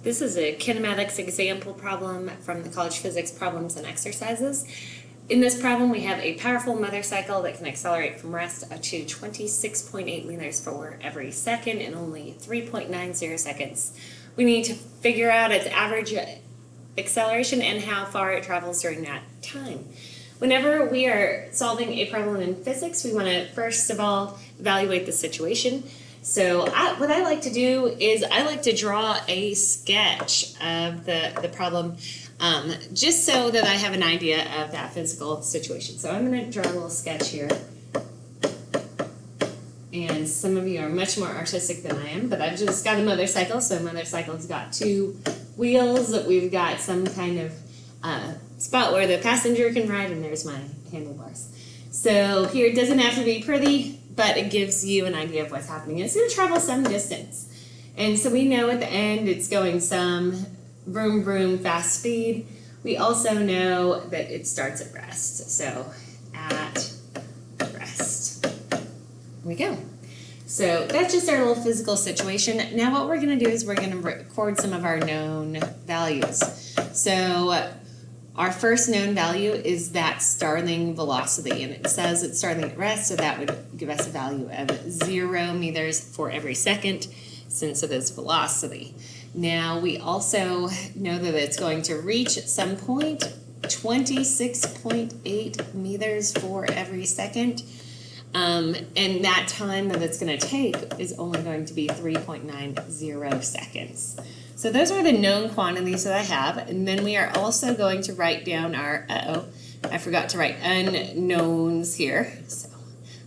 This is a kinematics example problem from the College Physics Problems and Exercises. In this problem, we have a powerful motorcycle that can accelerate from rest up to 26.8 meters for every second in only 3.90 seconds. We need to figure out its average acceleration and how far it travels during that time. Whenever we are solving a problem in physics, we want to first of all evaluate the situation. So what I like to do is I like to draw a sketch of the problem just so that I have an idea of that physical situation. So I'm going to draw a little sketch here. And some of you are much more artistic than I am, but I've just got a motorcycle. So a motorcycle's got two wheels. We've got some kind of spot where the passenger can ride, and there's my handlebars. So here it doesn't have to be pretty, but it gives you an idea of what's happening. It's going to travel some distance. And so we know at the end it's going some vroom vroom fast speed. We also know that it starts at rest. So at rest. There we go. So that's just our little physical situation. Now what we're going to do is we're going to record some of our known values. So our first known value is that starting velocity, and it says it's starting at rest, so that would give us a value of 0 meters for every second, since it is velocity. Now we also know that it's going to reach at some point 26.8 meters for every second, and that time that it's going to take is only going to be 3.90 seconds. So those are the known quantities that I have, and then we are also going to write down our, I forgot to write unknowns here, so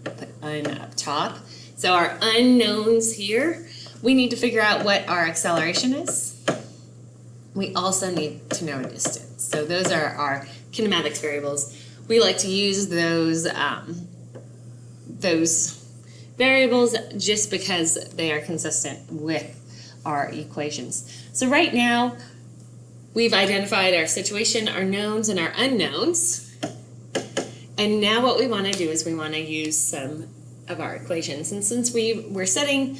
I'll put un up top. So our unknowns here, we need to figure out what our acceleration is. We also need to know a distance. So those are our kinematics variables. We like to use those variables just because they are consistent with our equations. So right now, we've identified our situation, our knowns, and our unknowns. And now what we want to do is we want to use some of our equations. And since we're studying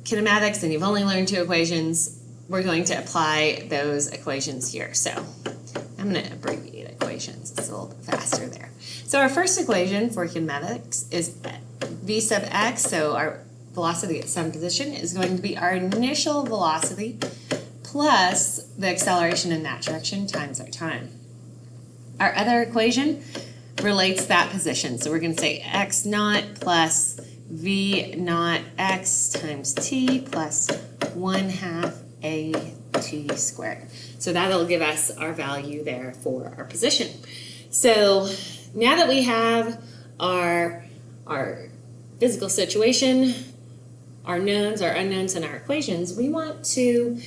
kinematics and you've only learned 2 equations, we're going to apply those equations here. So I'm going to abbreviate equations. It's a little bit faster there. So our first equation for kinematics is v sub x, so our velocity at some position is going to be our initial velocity plus the acceleration in that direction times our time. Our other equation relates that position. So we're going to say x naught plus v naught x times t plus 1/2 a t squared. So that'll give us our value there for our position. So now that we have our physical situation, our knowns, our unknowns, and our equations, we want to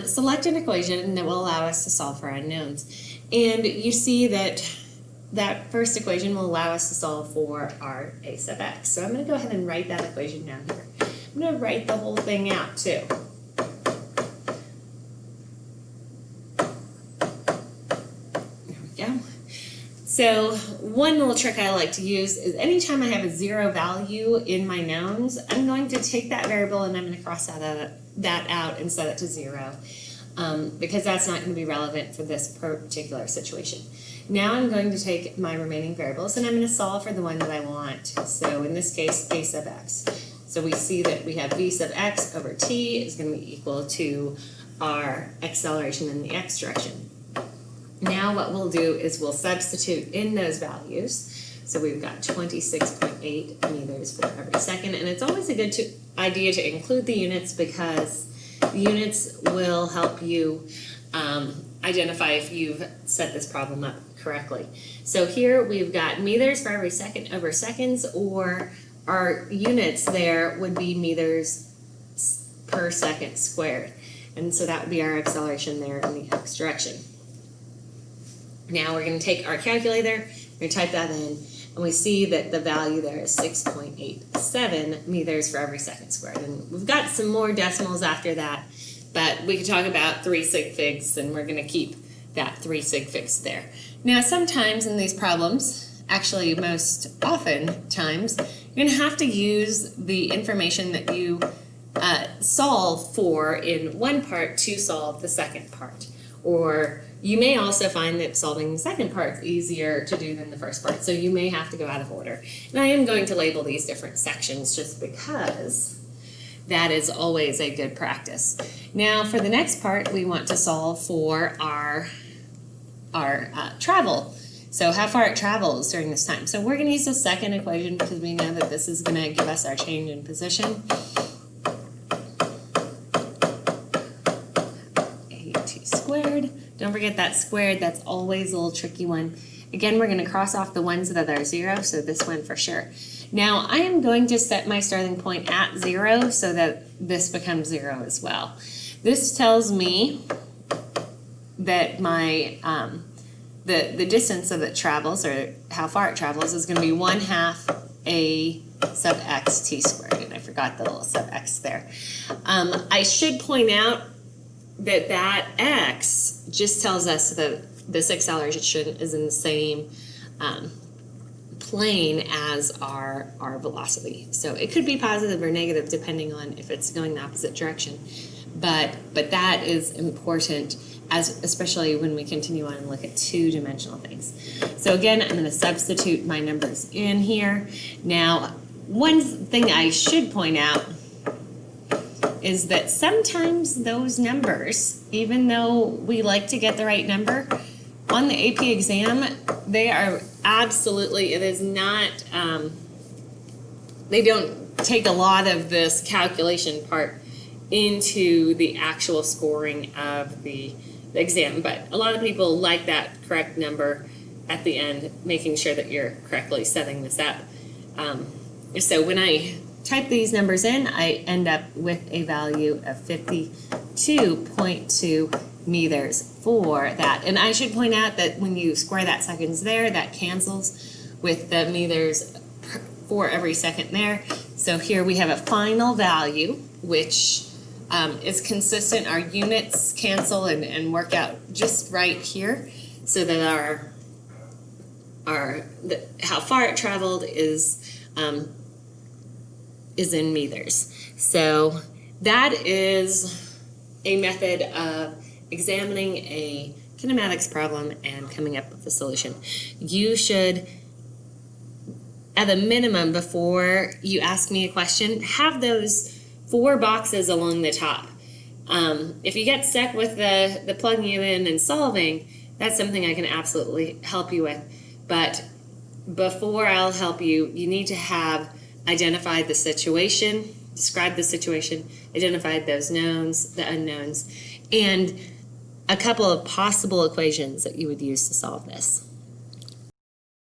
select an equation that will allow us to solve for unknowns. And you see that that first equation will allow us to solve for our a sub x. So I'm going to go ahead and write that equation down here. I'm going to write the whole thing out too. There we go. So one little trick I like to use is anytime I have a 0 value in my knowns, I'm going to take that variable and I'm going to cross that out and set it to 0 because that's not going to be relevant for this particular situation. Now I'm going to take my remaining variables and I'm going to solve for the one that I want. So in this case, a sub x. So we see that we have v sub x over t is going to be equal to our acceleration in the x direction. Now what we'll do is we'll substitute in those values. So we've got 26.8 meters for every second, and it's always a good idea to include the units because the units will help you identify if you've set this problem up correctly. So here we've got meters for every second over seconds, or our units there would be meters per second squared. And so that would be our acceleration there in the x direction. Now we're going to take our calculator, we're going to type that in, and we see that the value there is 6.87 meters for every second squared. And we've got some more decimals after that, but we could talk about 3 sig figs, and we're going to keep that 3 sig figs there. Now sometimes in these problems, actually most often times, you're going to have to use the information that you solve for in one part to solve the second part. Or you may also find that solving the second part is easier to do than the first part, so you may have to go out of order. And I am going to label these different sections just because that is always a good practice. Now for the next part, we want to solve for our travel. So how far it travels during this time. So we're going to use the second equation because we know that this is going to give us our change in position. AT squared. Don't forget that squared. That's always a little tricky one. Again, we're going to cross off the ones that are 0, so this one for sure. Now I am going to set my starting point at 0 so that this becomes 0 as well. This tells me that my the distance that it travels, or how far it travels, is going to be 1/2 a sub x t squared, and I forgot the little sub x there. I should point out that that x just tells us that this acceleration is in the same plane as our velocity. So it could be positive or negative depending on if it's going the opposite direction. But that is important, especially when we continue on and look at two-dimensional things. So again, I'm going to substitute my numbers in here. Now, one thing I should point out is that sometimes those numbers, even though we like to get the right number, on the AP exam, they are absolutely, it is not, they don't take a lot of this calculation part into the actual scoring of the exam, but a lot of people like that correct number at the end, making sure that you're correctly setting this up. So when I type these numbers in, I end up with a value of 52.2 meters for that. And I should point out that when you square that seconds there, that cancels with the meters for every second there. So here we have a final value, which is consistent. Our units cancel and work out just right here, so that how far it traveled is in meters. So that is a method of examining a kinematics problem and coming up with a solution. You should, at a minimum, before you ask me a question, have those 4 boxes along the top. If you get stuck with the plugging it in and solving, that's something I can absolutely help you with. But before I'll help you, you need to have identified the situation, described the situation, identified those knowns, the unknowns, and a couple of possible equations that you would use to solve this.